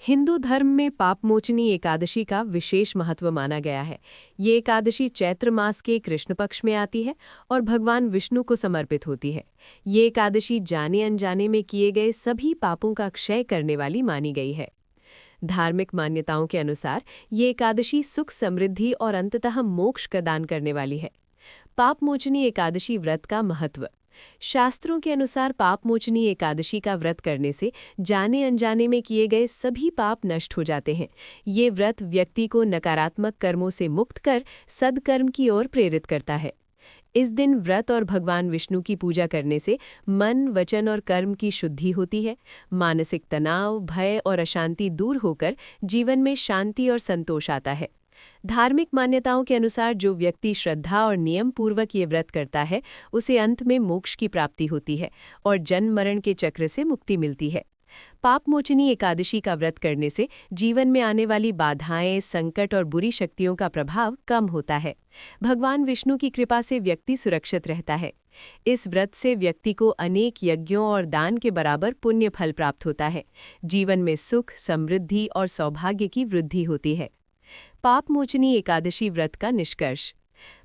हिंदू धर्म में पापमोचनी एकादशी का विशेष महत्व माना गया है। ये एकादशी चैत्र मास के कृष्ण पक्ष में आती है और भगवान विष्णु को समर्पित होती है। ये एकादशी जाने अनजाने में किए गए सभी पापों का क्षय करने वाली मानी गई है। धार्मिक मान्यताओं के अनुसार ये एकादशी सुख, समृद्धि और अंततः मोक्ष प्रदान करने वाली है। पापमोचनी एकादशी व्रत का महत्व। शास्त्रों के अनुसार पापमोचनी एकादशी का व्रत करने से जाने अनजाने में किए गए सभी पाप नष्ट हो जाते हैं। ये व्रत व्यक्ति को नकारात्मक कर्मों से मुक्त कर सद्कर्म की ओर प्रेरित करता है। इस दिन व्रत और भगवान विष्णु की पूजा करने से मन, वचन और कर्म की शुद्धि होती है। मानसिक तनाव, भय और अशांति दूर होकर जीवन में शांति और संतोष आता है। धार्मिक मान्यताओं के अनुसार जो व्यक्ति श्रद्धा और नियम पूर्वक ये व्रत करता है, उसे अंत में मोक्ष की प्राप्ति होती है और जन्म मरण के चक्र से मुक्ति मिलती है। पापमोचनी एकादशी का व्रत करने से जीवन में आने वाली बाधाएं, संकट और बुरी शक्तियों का प्रभाव कम होता है। भगवान विष्णु की कृपा से व्यक्ति सुरक्षित रहता है। इस व्रत से व्यक्ति को अनेक यज्ञों और दान के बराबर पुण्य फल प्राप्त होता है। जीवन में सुख, समृद्धि और सौभाग्य की वृद्धि होती है। पापमोचनी एकादशी व्रत का निष्कर्ष।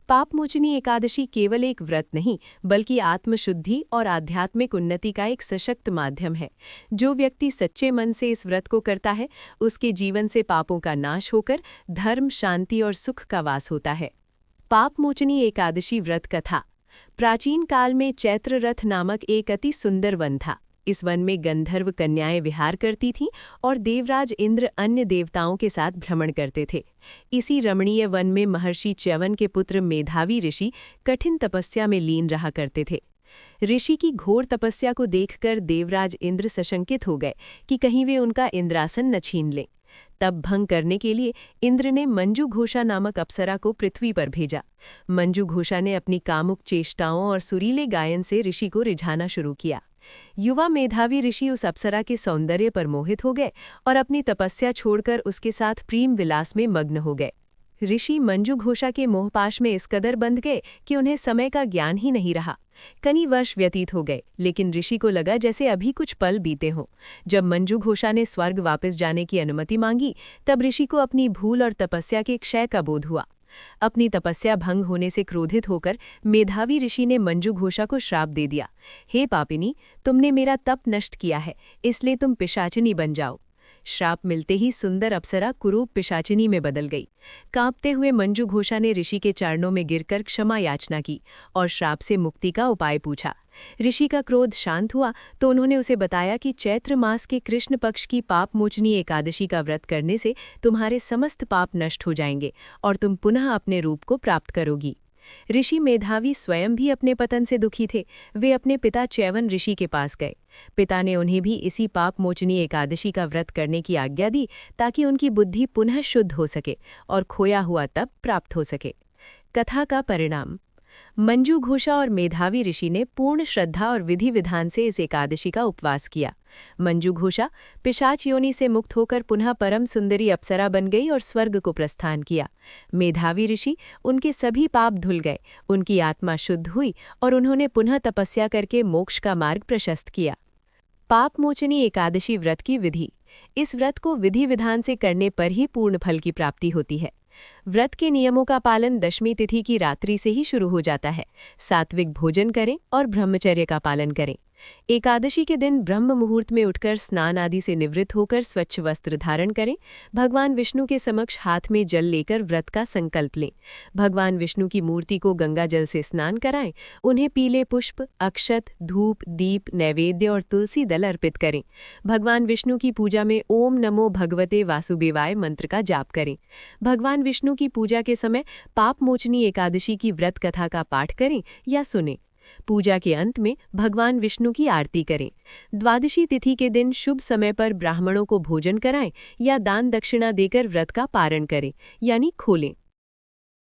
पापमोचनी एकादशी केवल एक व्रत नहीं, बल्कि आत्मशुद्धि और आध्यात्मिक उन्नति का एक सशक्त माध्यम है। जो व्यक्ति सच्चे मन से इस व्रत को करता है, उसके जीवन से पापों का नाश होकर धर्म, शांति और सुख का वास होता है। पापमोचनी एकादशी व्रत कथा। प्राचीन काल में चैत्र रथ नामक एक अति सुंदर वन था। इस वन में गंधर्व कन्याएं विहार करती थीं और देवराज इंद्र अन्य देवताओं के साथ भ्रमण करते थे। इसी रमणीय वन में महर्षि च्यवन के पुत्र मेधावी ऋषि कठिन तपस्या में लीन रहा करते थे। ऋषि की घोर तपस्या को देखकर देवराज इंद्र सशंकित हो गए कि कहीं वे उनका इंद्रासन न छीन लें। तब भंग करने के लिए इंद्र ने मंजू घोषा नामक अप्सरा को पृथ्वी पर भेजा। मंजू घोषा ने अपनी कामुक चेष्टाओं और सुरीले गायन से ऋषि को रिझाना शुरू किया। युवा मेधावी ऋषि उस अप्सरा के सौंदर्य पर मोहित हो गए और अपनी तपस्या छोड़कर उसके साथ प्रेम विलास में मग्न हो गए। ऋषि मंजू घोषा के मोहपाश में इस कदर बंध गए कि उन्हें समय का ज्ञान ही नहीं रहा। कई वर्ष व्यतीत हो गए, लेकिन ऋषि को लगा जैसे अभी कुछ पल बीते हों। जब मंजू घोषा ने स्वर्ग वापस जाने की अनुमति मांगी, तब ऋषि को अपनी भूल और तपस्या के क्षय का बोध हुआ। अपनी तपस्या भंग होने से क्रोधित होकर मेधावी ऋषि ने मंजू घोषा को श्राप दे दिया। हे पापिनी, तुमने मेरा तप नष्ट किया है, इसलिए तुम पिशाचिनी बन जाओ। श्राप मिलते ही सुंदर अप्सरा कुरूप पिशाचिनी में बदल गई। कांपते हुए मंजू घोषा ने ऋषि के चरणों में गिरकर क्षमा याचना की और श्राप से मुक्ति का उपाय पूछा। ऋषि का क्रोध शांत हुआ तो उन्होंने उसे बताया कि चैत्र मास के कृष्ण पक्ष की पापमोचनी एकादशी का व्रत करने से तुम्हारे समस्त पाप नष्ट हो जाएंगे और तुम पुनः अपने रूप को प्राप्त करोगी। ऋषि मेधावी स्वयं भी अपने पतन से दुखी थे। वे अपने पिता च्यवन ऋषि के पास गए। पिता ने उन्हें भी इसी पापमोचनी एकादशी का व्रत करने की आज्ञा दी ताकि उनकी बुद्धि पुनः शुद्ध हो सके और खोया हुआ तप प्राप्त हो सके। कथा का परिणाम। मंजू घोषा और मेधावी ऋषि ने पूर्ण श्रद्धा और विधि विधान से इस एकादशी का उपवास किया। मंजू घोषा पिशाच योनि से मुक्त होकर पुनः परम सुंदरी अप्सरा बन गई और स्वर्ग को प्रस्थान किया। मेधावी ऋषि, उनके सभी पाप धुल गए, उनकी आत्मा शुद्ध हुई और उन्होंने पुनः तपस्या करके मोक्ष का मार्ग प्रशस्त किया। पापमोचनी एकादशी व्रत की विधि। इस व्रत को विधि विधान से करने पर ही पूर्ण फल की प्राप्ति होती है। व्रत के नियमों का पालन दशमी तिथि की रात्रि से ही शुरू हो जाता है। सात्विक भोजन करें और ब्रह्मचर्य का पालन करें। एकादशी के दिन ब्रह्म मुहूर्त में उठकर स्नान आदि से निवृत्त होकर स्वच्छ वस्त्र धारण करें। भगवान विष्णु के समक्ष हाथ में जल लेकर व्रत का संकल्प लें। भगवान विष्णु की मूर्ति को गंगा जल से स्नान कराएं। उन्हें पीले पुष्प, अक्षत, धूप, दीप, नैवेद्य और तुलसी दल अर्पित करें। भगवान विष्णु की पूजा में ओम नमो भगवते वासुदेवाय मंत्र का जाप करें। भगवान विष्णु की पूजा के समय पापमोचनी एकादशी की व्रत कथा का पाठ करें या सुनें। पूजा के अंत में भगवान विष्णु की आरती करें। द्वादशी तिथि के दिन शुभ समय पर ब्राह्मणों को भोजन कराएं या दान दक्षिणा देकर व्रत का पारण करें, यानी खोलें।